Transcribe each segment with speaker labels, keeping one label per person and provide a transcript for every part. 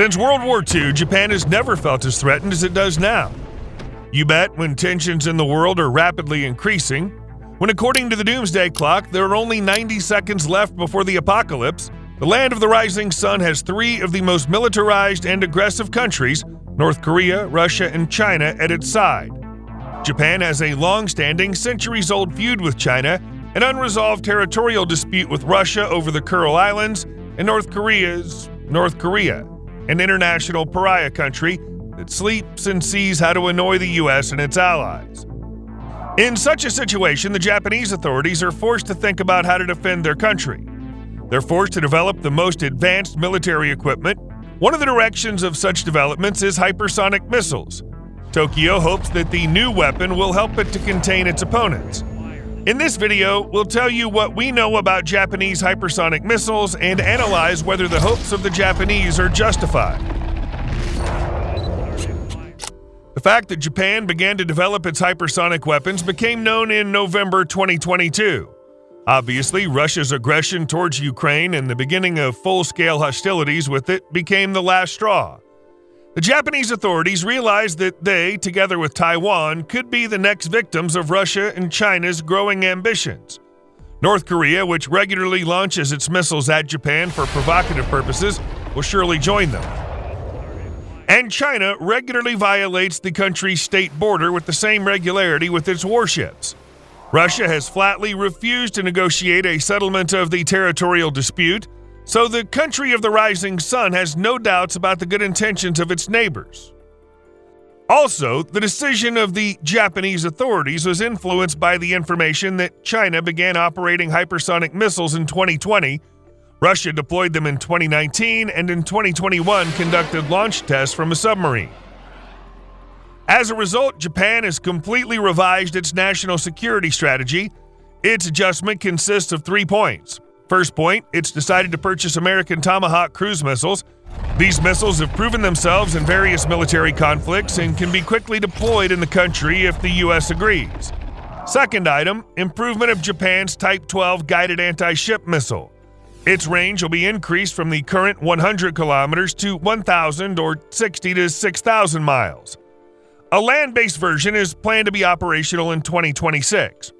Speaker 1: Since World War II, Japan has never felt as threatened as it does now. You bet, when tensions in the world are rapidly increasing, when according to the doomsday clock, there are only 90 seconds left before the apocalypse, the land of the rising sun has three of the most militarized and aggressive countries, North Korea, Russia, and China, at its side. Japan has a long-standing, centuries-old feud with China, an unresolved territorial dispute with Russia over the Kuril Islands, and North Korea's North Korea, an international pariah country that sleeps and sees how to annoy the U.S. and its allies. In such a situation, the Japanese authorities are forced to think about how to defend their country. They're forced to develop the most advanced military equipment. One of the directions of such developments is hypersonic missiles. Tokyo hopes that the new weapon will help it to contain its opponents. In this video, we'll tell you what we know about Japanese hypersonic missiles and analyze whether the hopes of the Japanese are justified. The fact that Japan began to develop its hypersonic weapons became known in November 2022. Obviously, Russia's aggression towards Ukraine and the beginning of full-scale hostilities with it became the last straw. The Japanese authorities realized that they, together with Taiwan, could be the next victims of Russia and China's growing ambitions. North Korea, which regularly launches its missiles at Japan for provocative purposes, will surely join them. And China regularly violates the country's state border with the same regularity with its warships. Russia has flatly refused to negotiate a settlement of the territorial dispute, so the country of the rising sun has no doubts about the good intentions of its neighbors. Also, the decision of the Japanese authorities was influenced by the information that China began operating hypersonic missiles in 2020, Russia deployed them in 2019, and in 2021 conducted launch tests from a submarine. As a result, Japan has completely revised its national security strategy. Its adjustment consists of 3 points. First point, it's decided to purchase American Tomahawk cruise missiles. These missiles have proven themselves in various military conflicts and can be quickly deployed in the country if the U.S. agrees. Second item, improvement of Japan's Type 12 guided anti-ship missile. Its range will be increased from the current 100 kilometers to 1,000 or 60 to 6,000 miles. A land-based version is planned to be operational in 2026.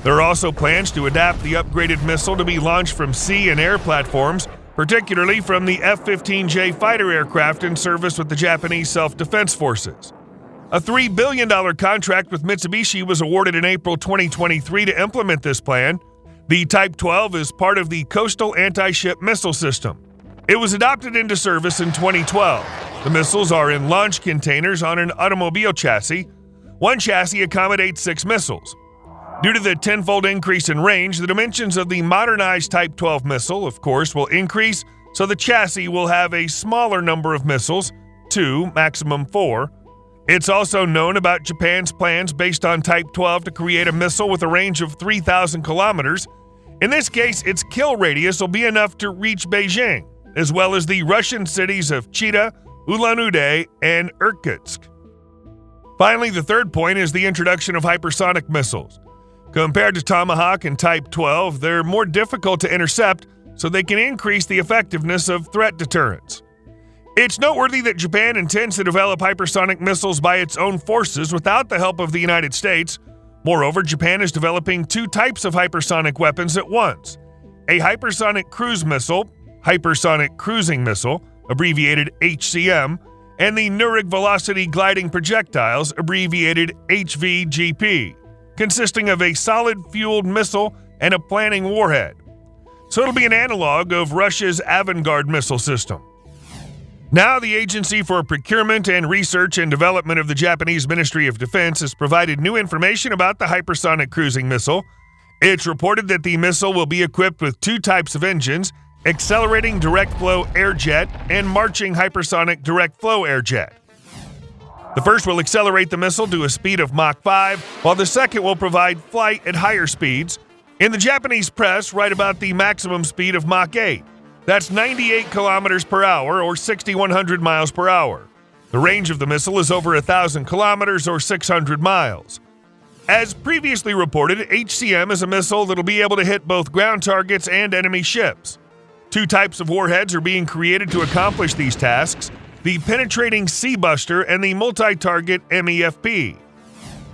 Speaker 1: There are also plans to adapt the upgraded missile to be launched from sea and air platforms, particularly from the F-15J fighter aircraft in service with the Japanese Self-Defense Forces. A $3 billion contract with Mitsubishi was awarded in April 2023 to implement this plan. The Type 12 is part of the Coastal Anti-Ship Missile System. It was adopted into service in 2012. The missiles are in launch containers on an automobile chassis. One chassis accommodates 6 missiles. Due to the tenfold increase in range, the dimensions of the modernized Type 12 missile, of course, will increase, so the chassis will have a smaller number of missiles, 2, maximum 4. It's also known about Japan's plans based on Type 12 to create a missile with a range of 3,000 kilometers. In this case, its kill radius will be enough to reach Beijing, as well as the Russian cities of Chita, Ulan-Ude, and Irkutsk. Finally, the third point is the introduction of hypersonic missiles. Compared to Tomahawk and Type 12, they're more difficult to intercept, so they can increase the effectiveness of threat deterrence. It's noteworthy that Japan intends to develop hypersonic missiles by its own forces without the help of the United States. Moreover, Japan is developing 2 types of hypersonic weapons at once: a hypersonic cruise missile, hypersonic cruising missile, abbreviated HCM, and the Nureg Velocity Gliding Projectiles, abbreviated HVGP, consisting of a solid-fueled missile and a planning warhead. So it'll be an analog of Russia's Avangard missile system. Now, the Agency for Procurement and Research and Development of the Japanese Ministry of Defense has provided new information about the hypersonic cruising missile. It's reported that the missile will be equipped with 2 types of engines: accelerating direct-flow airjet and marching hypersonic direct-flow airjet. The first will accelerate the missile to a speed of Mach 5, while the second will provide flight at higher speeds. In the Japanese press, write about the maximum speed of Mach 8. That's 98 kilometers per hour or 6,100 miles per hour. The range of the missile is over 1,000 kilometers or 600 miles. As previously reported, HCM is a missile that'll be able to hit both ground targets and enemy ships. 2 types of warheads are being created to accomplish these tasks. the Penetrating Sea-Buster, and the Multi-Target MEFP.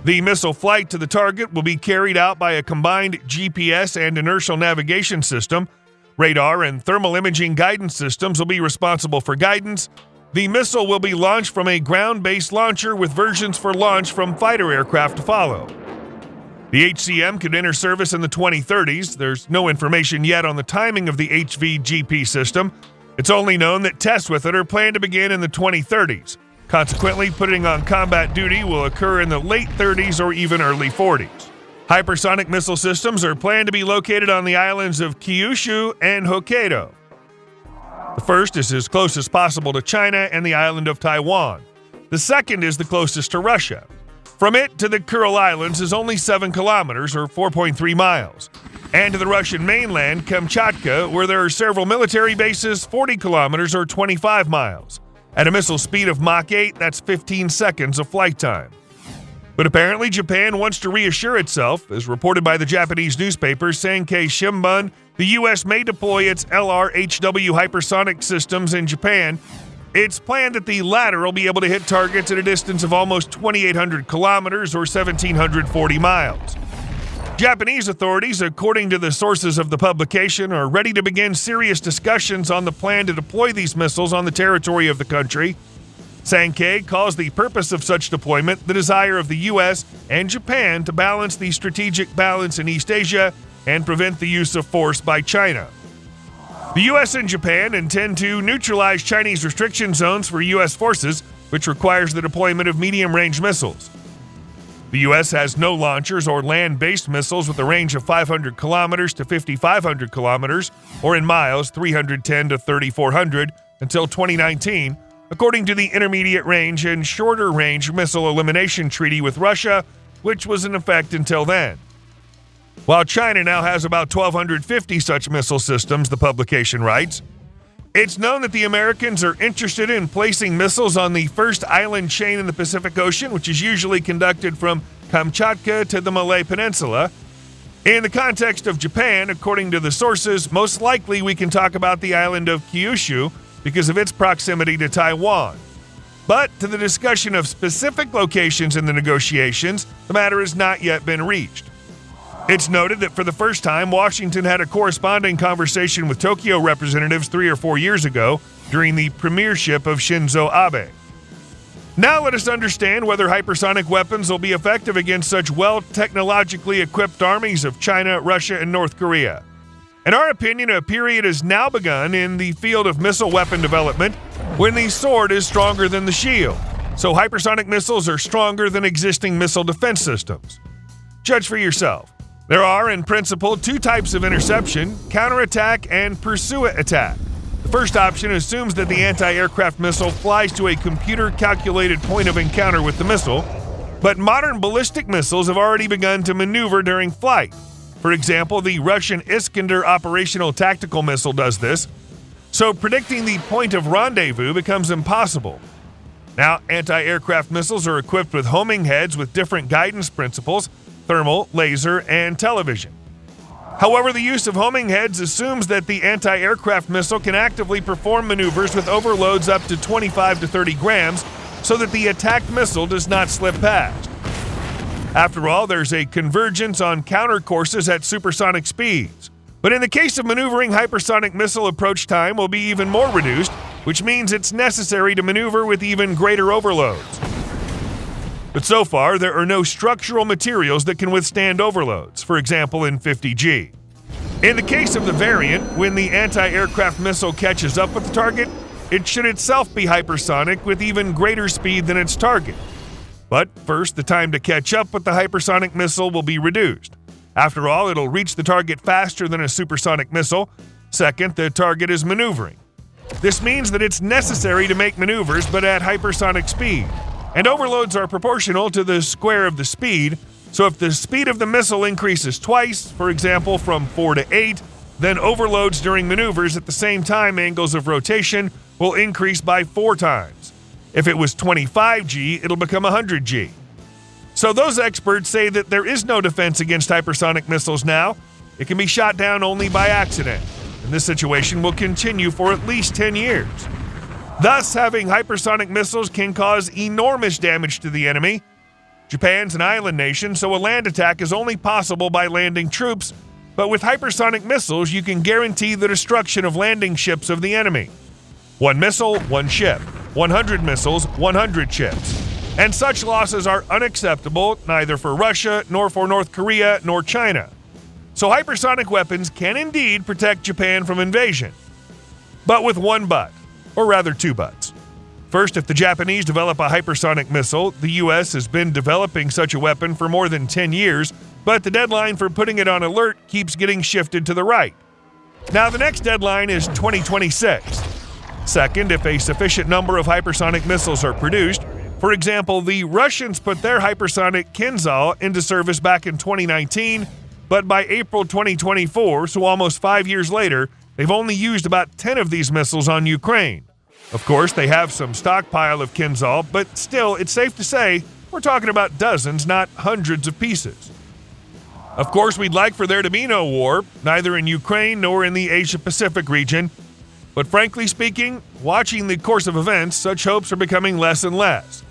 Speaker 1: The missile flight to the target will be carried out by a combined GPS and inertial navigation system. Radar and thermal imaging guidance systems will be responsible for guidance. The missile will be launched from a ground-based launcher with versions for launch from fighter aircraft to follow. The HCM could enter service in the 2030s. There's no information yet on the timing of the HVGP system. It's only known that tests with it are planned to begin in the 2030s. Consequently, putting on combat duty will occur in the late 30s or even early 40s. Hypersonic missile systems are planned to be located on the islands of Kyushu and Hokkaido. The first is as close as possible to China and the island of Taiwan. The second is the closest to Russia. From it to the Kuril Islands is only 7 kilometers or 4.3 miles. And to the Russian mainland, Kamchatka, where there are several military bases, 40 kilometers or 25 miles. At a missile speed of Mach 8, that's 15 seconds of flight time. But apparently Japan wants to reassure itself. As reported by the Japanese newspaper Sankei Shimbun, the U.S. may deploy its LRHW hypersonic systems in Japan. It's planned that the latter will be able to hit targets at a distance of almost 2,800 kilometers or 1,740 miles. Japanese authorities, according to the sources of the publication, are ready to begin serious discussions on the plan to deploy these missiles on the territory of the country. Sankei calls the purpose of such deployment the desire of the U.S. and Japan to balance the strategic balance in East Asia and prevent the use of force by China. The U.S. and Japan intend to neutralize Chinese restriction zones for U.S. forces, which requires the deployment of medium-range missiles. The U.S. has no launchers or land-based missiles with a range of 500 kilometers to 5,500 kilometers, or in miles 310 to 3,400, until 2019, according to the Intermediate Range and Shorter Range Missile Elimination Treaty with Russia, which was in effect until then. While China now has about 1,250 such missile systems, the publication writes, it's known that the Americans are interested in placing missiles on the first island chain in the Pacific Ocean, which is usually conducted from Kamchatka to the Malay Peninsula. In the context of Japan, according to the sources, most likely we can talk about the island of Kyushu because of its proximity to Taiwan. But to the discussion of specific locations in the negotiations, the matter has not yet been reached. It's noted that for the first time, Washington had a corresponding conversation with Tokyo representatives 3 or 4 years ago during the premiership of Shinzo Abe. Now let us understand whether hypersonic weapons will be effective against such well-technologically equipped armies of China, Russia, and North Korea. In our opinion, a period has now begun in the field of missile weapon development when the sword is stronger than the shield, so hypersonic missiles are stronger than existing missile defense systems. Judge for yourself. There are, in principle, 2 types of interception: counterattack and pursuit attack. The first option assumes that the anti-aircraft missile flies to a computer-calculated point of encounter with the missile, but modern ballistic missiles have already begun to maneuver during flight. For example, the Russian Iskander operational tactical missile does this, so predicting the point of rendezvous becomes impossible. Now, anti-aircraft missiles are equipped with homing heads with different guidance principles: thermal, laser, and television. However, the use of homing heads assumes that the anti-aircraft missile can actively perform maneuvers with overloads up to 25 to 30 grams so that the attacked missile does not slip past. After all, there's a convergence on counter courses at supersonic speeds. But in the case of maneuvering, hypersonic missile approach time will be even more reduced, which means it's necessary to maneuver with even greater overloads. But so far, there are no structural materials that can withstand overloads, for example in 50G. In the case of the variant, when the anti-aircraft missile catches up with the target, it should itself be hypersonic with even greater speed than its target. But first, the time to catch up with the hypersonic missile will be reduced. After all, it'll reach the target faster than a supersonic missile. Second, the target is maneuvering. This means that it's necessary to make maneuvers, but at hypersonic speed. And overloads are proportional to the square of the speed, so if the speed of the missile increases twice, for example from 4 to 8, then overloads during maneuvers at the same time angles of rotation will increase by 4 times. If it was 25G, it'll become 100G. So those experts say that there is no defense against hypersonic missiles now. It can be shot down only by accident, and this situation will continue for at least 10 years. Thus, having hypersonic missiles can cause enormous damage to the enemy. Japan's an island nation, so a land attack is only possible by landing troops, but with hypersonic missiles, you can guarantee the destruction of landing ships of the enemy. 1 missile, 1 ship. 100 missiles, 100 ships. And such losses are unacceptable neither for Russia, nor for North Korea, nor China. So hypersonic weapons can indeed protect Japan from invasion. But with one but, or rather 2 buts. First, if the Japanese develop a hypersonic missile, the U.S. has been developing such a weapon for more than 10 years, but the deadline for putting it on alert keeps getting shifted to the right. Now, the next deadline is 2026. Second, if a sufficient number of hypersonic missiles are produced, for example, the Russians put their hypersonic Kinzhal into service back in 2019, but by April 2024, so almost 5 years later, they've only used about 10 of these missiles on Ukraine. Of course, they have some stockpile of Kinzhal, but still, it's safe to say we're talking about dozens, not hundreds of pieces. Of course, we'd like for there to be no war, neither in Ukraine nor in the Asia-Pacific region. But frankly speaking, watching the course of events, such hopes are becoming less and less.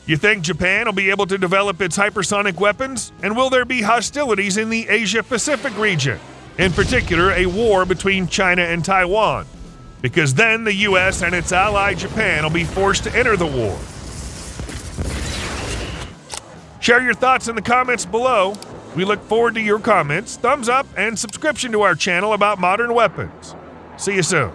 Speaker 1: You think Japan will be able to develop its hypersonic weapons? And will there be hostilities in the Asia-Pacific region? In particular, a war between China and Taiwan. Because then the U.S. and its ally Japan will be forced to enter the war. Share your thoughts in the comments below. We look forward to your comments, thumbs up, and subscription to our channel about modern weapons. See you soon.